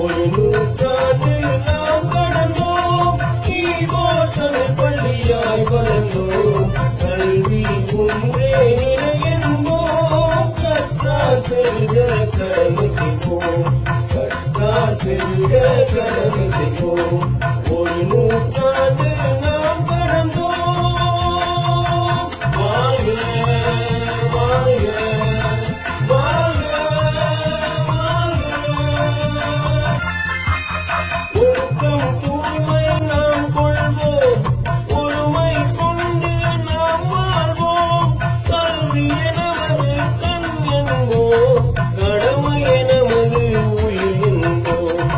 ஒரு நூற்றாண்டு நாம் கடந்தோம். ஈகோ தமிழ் பள்ளியாய் வளர்ந்தோம். கல்வி ஒன்றே நிலை என்போம். கற்றார் பெருக கடமை செய்வோம். கற்றார் பெருக கடமை செய்வோம். ஒரு நூற்றாண்டு நாம் கடந்தோம். வாழ்க வாழ்க வாழ்க வாழ்க. ஒழுக்கம் தூய்மை நாம் கொள்வோம். ஒருமை கொண்டு நாம் வாழ்வோம். கல்விய நமது கண் என்போம். கடமைய நமது உயிர் என்போம்.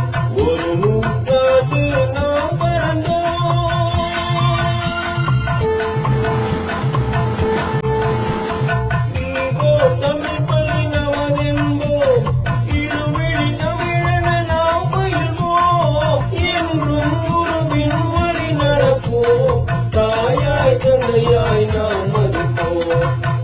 ஒரு நூற்றாண்டு நாம் பிறந்தோம். ஈகோ தமிழ் பள்ளி நமதென்போம். இருவிழி தமிழென நாம் பயில்வோம். என்றும் குருவின் வழி நடப்போம். தாயாய் தந்தையாய் நாம் மதிப்போம்.